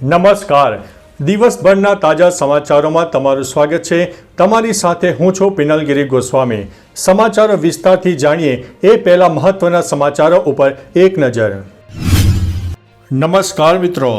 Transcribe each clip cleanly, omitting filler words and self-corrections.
નમસ્કાર. દિવસભરના તાજા સમાચારોમાં તમારું સ્વાગત છે. તમારી સાથે હું છું પિનલગીરી ગોસ્વામી. સમાચારો વિસ્તારથી જાણીએ એ પહેલા મહત્વના સમાચારો ઉપર એક નજર. નમસ્કાર મિત્રો,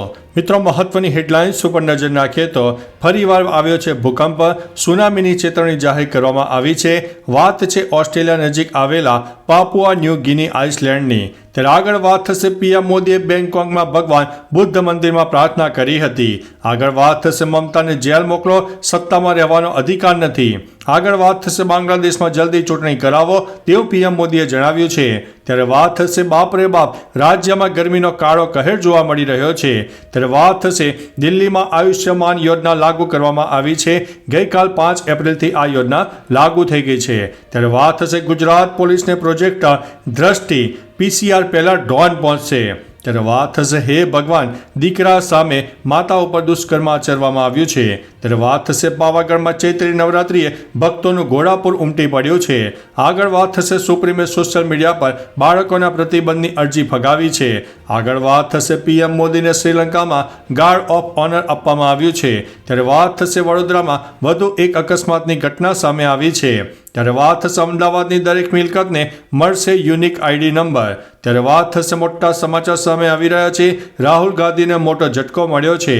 મહત્વની હેડલાઇન્સ ઉપર નજર નાખીએ તો ફરીવાર આવ્યો છે ભૂકંપ. સુનામીની ચેતવણી જાહેર કરવામાં આવી છે. વાત છે ઓસ્ટ્રેલિયા નજીક આવેલા પાપુઆ ન્યૂ ગિની આઇસલેન્ડની. ત્યારે આગળ વાત થશે પીએમ મોદીએ બેંગકોકમાં ભગવાન બુદ્ધ મંદિરમાં પ્રાર્થના કરી હતી. આગળ વાત થશે મમતાને જેલ મોકલો, સત્તામાં રહેવાનો અધિકાર નથી. આગળ વાત થશે બાંગ્લાદેશમાં જલ્દી ચૂંટણી કરાવો તેવું પીએમ મોદીએ જણાવ્યું છે. ત્યારે વાત થશે બાપ રે બાપ, રાજ્યમાં ગરમીનો કાળો કહેર જોવા મળી રહ્યો છે. ત્યારે વાત થશે દિલ્હીમાં આયુષ્યમાન યોજના લાગુ કરવામાં આવી છે. ગઈકાલ 5 એપ્રિલથી આ યોજના લાગુ થઈ ગઈ છે. ત્યારે વાત થશે ગુજરાત પોલીસને પ્રોજેક્ટ દ્રષ્ટિ PCR પહેલા ડ્રોન પહોંચશે. ત્યારે વાત થશે હે ભગવાન, દીકરા સામે માતા ઉપર દુષ્કર્મ આચરવામાં આવ્યું છે. ત્યારે વાત થશે પાવાગઢમાં ચૈત્રી નવરાત્રિએ ભક્તોનું ઘોડાપુર ઉમટી પડ્યું છે. આગળ વાત થશે સુપ્રીમે સોશિયલ મીડિયા પર બાળકોના પ્રતિબંધની અરજી ફગાવી છે. આગળ વાત થશે પીએમ મોદીને શ્રીલંકામાં ગાર્ડ ઓફ ઓનર આપવામાં આવ્યું છે. ત્યારે વાત થશે વડોદરામાં વધુ એક અકસ્માતની ઘટના સામે આવી છે. ત્યારે વાત થશે અમદાવાદની દરેક મિલકતને મળશે યુનિક ID નંબર. ત્યારે વાત થશે મોટા સમાચાર સામે આવી રહ્યા છે. રાહુલ ગાંધીને મોટો ઝટકો મળ્યો છે.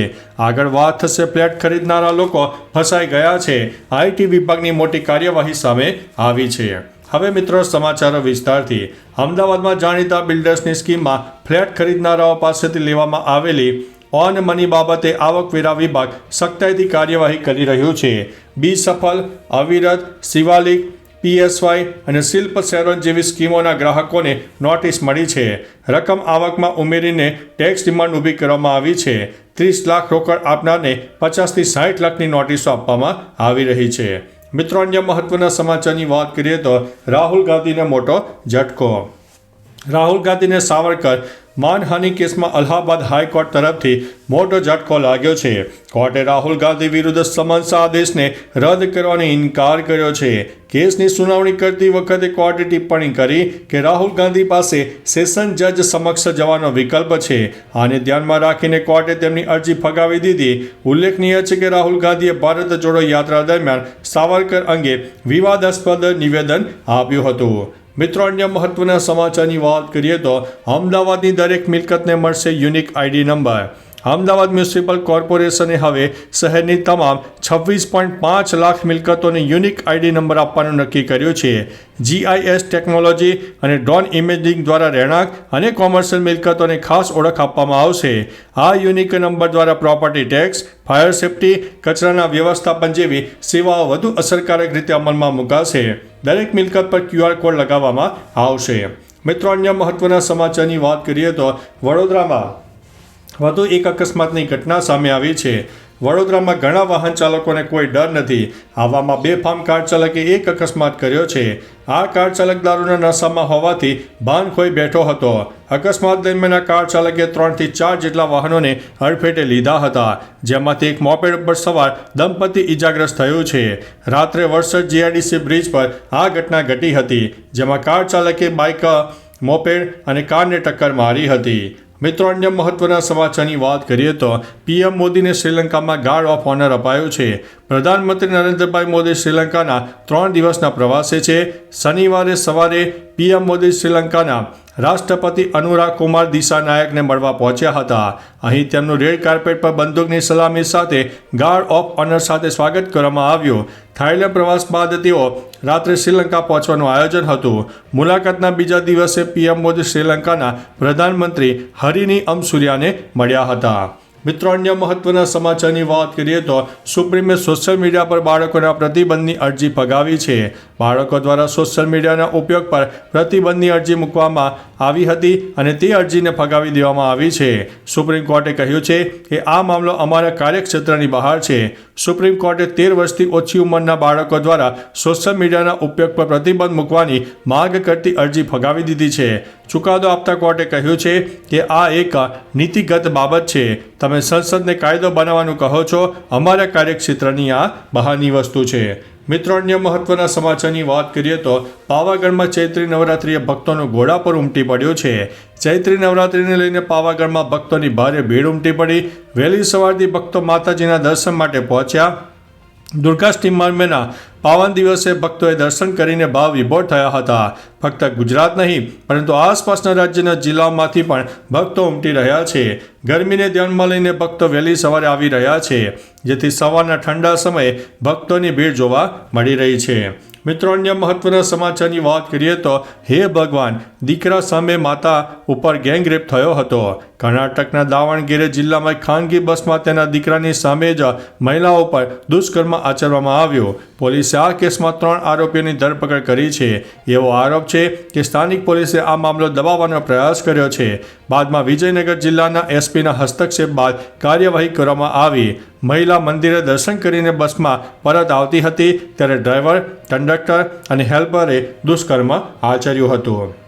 આગળ વાત થશે ફ્લેટ ખરીદનારા લોકો ફસાઈ ગયા છે. IT વિભાગની મોટી કાર્યવાહી સામે આવી છે. હવે મિત્રો સમાચારો વિસ્તારથી. અમદાવાદમાં જાણીતા બિલ્ડર્સની સ્કીમમાં ફ્લેટ ખરીદનારાઓ પાસેથી લેવામાં આવેલી ઓન મની બાબતે આવકવેરા વિભાગ સખ્તાઈથી કાર્યવાહી કરી રહ્યું છે. બી સફલ, અવિરત, શિવાલિક, PSY અને શિલ્પ શેરોન જેવી સ્કીમોના ગ્રાહકોને નોટિસ મળી છે. રકમ આવકમાં ઉમેરીને ટેક્સ ડિમાન્ડ ઊભી કરવામાં આવી છે. 30 લાખ રોકડ આપનારને 50 થી 60 લાખની નોટિસો આપવામાં આવી રહી છે. મિત્રો, અન્ય મહત્વના સમાચારની વાત કરીએ તો રાહુલ ગાંધીને મોટો ઝટકો. રાહુલ ગાંધીને સાવરકર માનહાનિ કેસમાં અલ્હાબાદ હાઈકોર્ટ તરફથી મોટો ઝટકો લાગ્યો છે. કોર્ટે રાહુલ ગાંધી વિરુદ્ધ સમન્સ આદેશને રદ કરવાનો ઇનકાર કર્યો છે. કેસની સુનાવણી કરતી વખતે કોર્ટે ટિપ્પણી કરી કે રાહુલ ગાંધી પાસે સેશન જજ સમક્ષ જવાનો વિકલ્પ છે. આને ધ્યાનમાં રાખીને કોર્ટે તેમની અરજી ફગાવી દીધી. ઉલ્લેખનીય છે કે રાહુલ ગાંધીએ ભારત જોડો યાત્રા દરમિયાન સાવરકર અંગે વિવાદાસ્પદ નિવેદન આપ્યું હતું. મિત્રો, અન્ય મહત્વના સમાચારની વાત કરીએ તો અમદાવાદની દરેક મિલકતને મળશે unique ID number. Ahmedabad municipal કોર્પોરેશને હવે શહેરની તમામ 26.5 લાખ મિલકતોને યુનિક ID નંબર આપવાનું નક્કી કર્યું છે. GIS ટેકનોલોજી અને ડ્રોન ઇમેજિંગ દ્વારા રહેણાંક અને કોમર્શિયલ મિલકતોને ખાસ ઓળખ આપવામાં આવશે. આ યુનિક નંબર દ્વારા પ્રોપર્ટી ટેક્સ, ફાયર સેફ્ટી, કચરાના વ્યવસ્થાપન જેવી સેવાઓ વધુ અસરકારક રીતે અમલમાં મુકાશે. દરેક મિલકત પર QR કોડ લગાવવામાં આવશે. મિત્રો, અન્ય મહત્વના સમાચારની વાત કરીએ તો વડોદરામાં વધુ એક અકસ્માતની ઘટના સામે આવી છે. વડોદરામાં ઘણા વાહન ચાલકોને કોઈ ડર નથી. આવામાં બેફામ કાર ચાલકે એક અકસ્માત કર્યો છે. આ કાર ચાલક દારૂના નશામાં હોવાથી ભાન ખોઈ બેઠો હતો. અકસ્માત દરમિયાન આ કાર ચાલકે 3 થી 4 જેટલા વાહનોને અડફેટે લીધા હતા, જેમાંથી એક મોપેડ પર સવાર દંપતી ઇજાગ્રસ્ત થયું છે. રાત્રે વડસર GIDC બ્રિજ પર આ ઘટના ઘટી હતી, જેમાં કાર ચાલકે બાઇક, મોપેડ અને કારને ટક્કર મારી હતી. મિત્રો, અન્ય મહત્વના સમાચારની વાત કરીએ તો પીએમ મોદીને શ્રીલંકામાં ગાર્ડ ઓફ ઓનર અપાયું છે. પ્રધાનમંત્રી નરેન્દ્રભાઈ મોદી શ્રીલંકાના 3 દિવસના પ્રવાસે છે. શનિવારે સવારે પીએમ મોદી શ્રીલંકાના રાષ્ટ્રપતિ અનુરાગ કુમાર દિસાનાયકને મળવા પહોંચ્યા હતા. અહીં તેમનું રેડ કાર્પેટ પર બંદૂકની સલામી સાથે ગાર્ડ ઓફ ઓનર સાથે સ્વાગત કરવામાં આવ્યું. થાઈલેન્ડ પ્રવાસ બાદ તેઓ રાત્રે શ્રીલંકા પહોંચવાનું આયોજન હતું. મુલાકાતના બીજા દિવસે પીએમ મોદી શ્રીલંકાના પ્રધાનમંત્રી હરિની અમસુરિયાને મળ્યા હતા. મિત્રો, અન્ય મહત્વના સમાચારની વાત કરીએ તો સુપ્રીમે સોશિયલ મીડિયા પર બાળકોના પ્રતિબંધની અરજી ફગાવી છે. બાળકો દ્વારા સોશિયલ મીડિયાના ઉપયોગ પર પ્રતિબંધની અરજી મૂકવામાં આવી હતી અને તે અરજીને ફગાવી દેવામાં આવી છે. સુપ્રીમ કોર્ટે કહ્યું છે કે આ મામલો અમારા કાર્યક્ષેત્રની બહાર છે. સુપ્રીમ કોર્ટે 13 વર્ષથી ઓછી ઉંમરના બાળકો દ્વારા સોશિયલ મીડિયાના ઉપયોગ પર પ્રતિબંધ મૂકવાની માંગ કરતી અરજી ફગાવી દીધી છે. ચુકાદો આપતા કોર્ટે કહ્યું છે કે આ એક નીતિગત બાબત છે. તમે સંસદને કાયદો બનાવવાનું કહો છો, અમારા કાર્યક્ષેત્રની આ બહારની વસ્તુ છે. મિત્રો, અન્ય મહત્વના સમાચારની વાત કરીએ તો પાવાગઢમાં ચૈત્રી નવરાત્રિએ ભક્તોનું ઘોડા પર ઉમટી પડ્યું છે. ચૈત્રી નવરાત્રિને લઈને પાવાગઢમાં ભક્તોની ભારે ભીડ ઉમટી પડી. વહેલી સવારથી ભક્તો માતાજીના દર્શન માટે પહોંચ્યા. દુર્ગાષ્ટમીના પાવન દિવસે ભક્તોએ દર્શન કરીને ભાવ વિભોર થયા હતા. ફક્ત ગુજરાત નહીં પરંતુ આસપાસના રાજ્યના જિલ્લાઓમાંથી પણ ભક્તો ઉમટી રહ્યા છે. ગરમીને ધ્યાનમાં લઈને ભક્તો વહેલી સવારે આવી રહ્યા છે, જેથી સવારના ઠંડા સમયે ભક્તોની ભીડ જોવા મળી રહી છે. મિત્રો, અન્ય મહત્વના સમાચારની વાત કરીએ તો હે ભગવાન, દીકરા સામે માતા ઉપર ગેંગરેપ થયો હતો. કર્ણાટકના દાવણગેરે જિલ્લામાં ખાનગી બસમાં તેના દીકરાની સામે જ મહિલાઓ પર દુષ્કર્મ આચરવામાં આવ્યો. પોલીસે આ કેસમાં 3 આરોપીઓની ધરપકડ કરી છે. એવો આરોપ છે કે સ્થાનિક પોલીસે આ મામલો દબાવવાનો પ્રયાસ કર્યો છે. બાદમાં વિજયનગર જિલ્લાના એસપીના હસ્તક્ષેપ બાદ કાર્યવાહી કરવામાં આવી. મહિલા મંદિરે દર્શન કરીને બસમાં પરત આવતી હતી ત્યારે ડ્રાઈવર, કંડક્ટર અને હેલ્પરે દુષ્કર્મ આચર્યું હતું.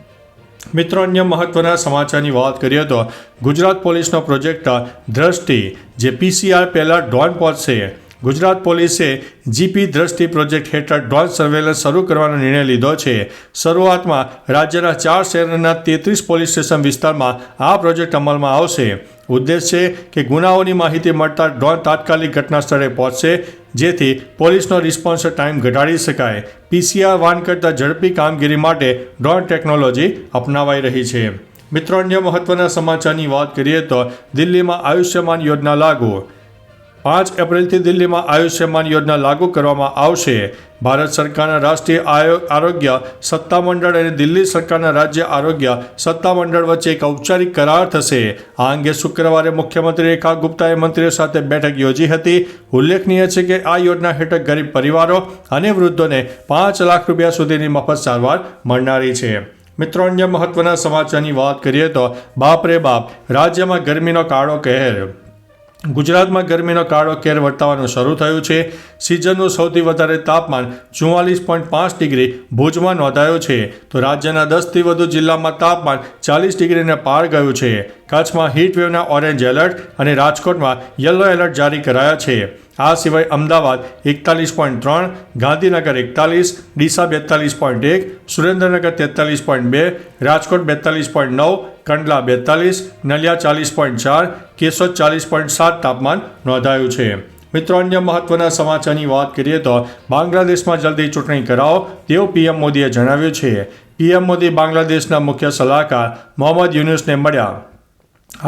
મિત્રો, અન્ય મહત્વના સમાચારની વાત કરીએ તો ગુજરાત પોલીસનો પ્રોજેક્ટ દ્રષ્ટિ, જે PCR પહેલાં ડ્રોન પહોંચશે. ગુજરાત પોલીસે જીપી દ્રષ્ટિ પ્રોજેક્ટ હેઠળ ડ્રોન સર્વેલન્સ શરૂ કરવાનો નિર્ણય લીધો છે. શરૂઆતમાં રાજ્યના 4 શહેરના 33 પોલીસ સ્ટેશન વિસ્તારમાં આ પ્રોજેક્ટ અમલમાં આવશે. ઉદ્દેશ છે કે ગુનાઓની માહિતી મળતા ડ્રોન તાત્કાલિક ઘટના સ્થળે પહોંચશે, જેથી પોલીસનો રિસ્પોન્સ ટાઈમ ઘટાડી શકાય. PCR વાન કરતાં ઝડપી કામગીરી માટે ડ્રોન ટેકનોલોજી અપનાવાઈ રહી છે. મિત્રો, અન્ય મહત્વના સમાચારની વાત કરીએ તો દિલ્હીમાં આયુષ્યમાન યોજના લાગુ. 5 એપ્રિલથી દિલ્હીમાં આયુષ્યમાન યોજના લાગુ કરવામાં આવશે. ભારત સરકારના રાષ્ટ્રીય આરોગ્ય સત્તામંડળ અને દિલ્હી સરકારના રાજ્ય આરોગ્ય સત્તામંડળ વચ્ચે એક ઔપચારિક કરાર થશે. આ અંગે શુક્રવારે મુખ્યમંત્રી રેખા ગુપ્તાએ મંત્રીઓ સાથે બેઠક યોજી હતી. ઉલ્લેખનીય છે કે આ યોજના હેઠળ ગરીબ પરિવારો અને વૃદ્ધોને 5 લાખ રૂપિયા સુધીની મફત સારવાર મળનારી છે. મિત્રો, અન્ય મહત્વના સમાચારની વાત કરીએ તો બાપ રે બાપ, રાજ્યમાં ગરમીનો કાળો કહેર. ગુજરાતમાં ગરમીનો કાળો કેર વર્તાવાનું શરૂ થયું છે. સિઝનનું સૌથી વધારે તાપમાન 44.5 ડિગ્રી ભુજમાં નોંધાયું છે, તો રાજ્યના 10થી વધુ જિલ્લામાં તાપમાન 40 ડિગ્રીને પાર ગયું છે. કચ્છમાં હીટવેવના ઓરેન્જ એલર્ટ અને રાજકોટમાં યલો એલર્ટ જારી કરાયા છે. આ સિવાય અમદાવાદ 41.3, ગાંધીનગર 41, ડીસા 42.1, સુરેન્દ્રનગર 43.2, રાજકોટ 42.9, કંડલા 42, નલિયા 40.4, કેશોદ 40.7 તાપમાન નોંધાયું છે. મિત્રો, અન્ય મહત્વના સમાચારની વાત કરીએ તો બાંગ્લાદેશમાં જલ્દી ચૂંટણી કરાવો તેવું પીએમ મોદીએ જણાવ્યું છે. પીએમ મોદી બાંગ્લાદેશના મુખ્ય સલાહકાર મોહમ્મદ યુનુસને મળ્યા.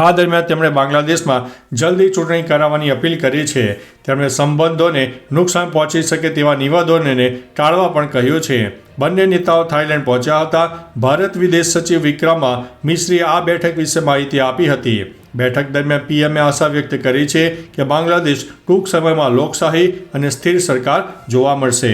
આ દરમિયાન તેમણે બાંગ્લાદેશમાં જલ્દી ચૂંટણી કરાવવાની અપીલ કરી છે. તેમણે સંબંધોને નુકસાન પહોંચી શકે તેવા નિવેદનોને ટાળવા પણ કહ્યું છે. બંને નેતાઓ થાઇલેન્ડ પહોંચ્યા હતા. ભારત વિદેશ સચિવ વિક્રમા મિશ્રીએ આ બેઠક વિશે માહિતી આપી હતી. બેઠક દરમિયાન પીએમએ આશા વ્યક્ત કરી છે કે બાંગ્લાદેશ ટૂંક સમયમાં લોકશાહી અને સ્થિર સરકાર જોવા મળશે.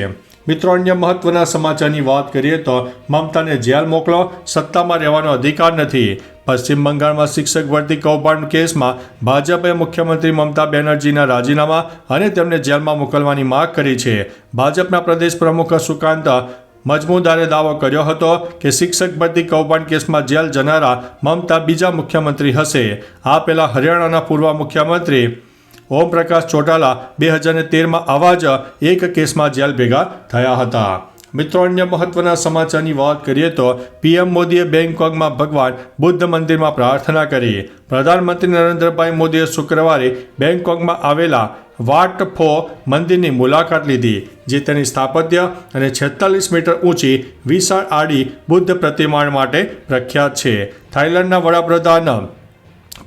મિત્રો, અન્ય મહત્વના સમાચારની વાત કરીએ તો મમતાને જેલ મોકલો, સત્તામાં રહેવાનો અધિકાર નથી. પશ્ચિમ બંગાળમાં શિક્ષક ભરતી કૌભાંડ કેસમાં ભાજપે મુખ્યમંત્રી મમતા બેનર્જીના રાજીનામા અને તેમને જેલમાં મોકલવાની માંગ કરી છે. ભાજપના પ્રદેશ પ્રમુખ સુકાંત મજમુદારે દાવો કર્યો હતો કે શિક્ષક ભરતી કૌભાંડ કેસમાં જેલ જનારા મમતા બીજા મુખ્યમંત્રી હશે. આ પહેલાં હરિયાણાના પૂર્વ મુખ્યમંત્રી ઓમ પ્રકાશ ચૌટાલા 2013માં આવા જ એક કેસમાં જેલ ભેગા થયા હતા. મિત્રો, અન્ય મહત્વના સમાચારની વાત કરીએ તો પીએમ મોદીએ બેંકોકમાં ભગવાન બુદ્ધ મંદિરમાં પ્રાર્થના કરી. પ્રધાનમંત્રી નરેન્દ્રભાઈ મોદીએ શુક્રવારે બેંકોકમાં આવેલા વાટ ફો મંદિરની મુલાકાત લીધી, જે તેની સ્થાપત્ય અને 46 મીટર ઊંચી વિશાળ આડી બુદ્ધ પ્રતિમા માટે પ્રખ્યાત છે. થાઇલેન્ડના વડાપ્રધાન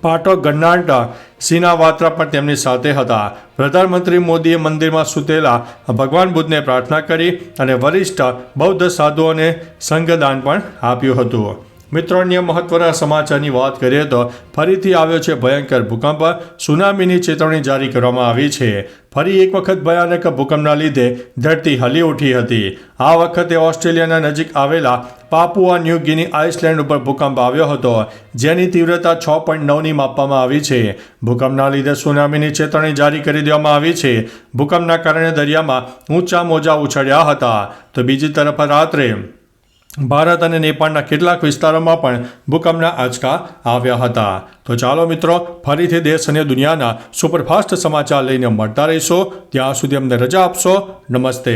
પાટો ગન્નાટા સિનાવાત્રા પણ તેમની સાથે હતા. પ્રધાનમંત્રી મોદીએ મંદિરમાં સૂતેલા ભગવાન બુદ્ધને પ્રાર્થના કરી અને વરિષ્ઠ બૌદ્ધ સાધુઓને સંગદાન પણ આપ્યું હતું. મિત્રો, અન્ય મહત્વના સમાચારની વાત કરીએ તો ફરીથી આવ્યો છે ભયંકર ભૂકંપ. સુનામીની ચેતવણી જારી કરવામાં આવી છે. ફરી એક વખત ભયાનક ભૂકંપના લીધે ધરતી હલી ઉઠી હતી. આ વખતે ઓસ્ટ્રેલિયાના નજીક આવેલા પાપુઆ ન્યૂ ગિની આઇસલેન્ડ ઉપર ભૂકંપ આવ્યો હતો, જેની તીવ્રતા 6.9ની માપવામાં આવી છે. ભૂકંપના લીધે સુનામીની ચેતવણી જારી કરી દેવામાં આવી છે. ભૂકંપના કારણે દરિયામાં ઊંચા મોજા ઉછળ્યા હતા. તો બીજી તરફ રાત્રે ભારત અને નેપાળના કેટલાક વિસ્તારોમાં પણ ભૂકંપના આંચકા આવ્યા હતા. તો ચાલો મિત્રો, ફરીથી દેશ અને દુનિયાના સુપરફાસ્ટ સમાચાર લઈને મળતા રહીશો. ત્યાં સુધી અમને રજા આપશો. નમસ્તે.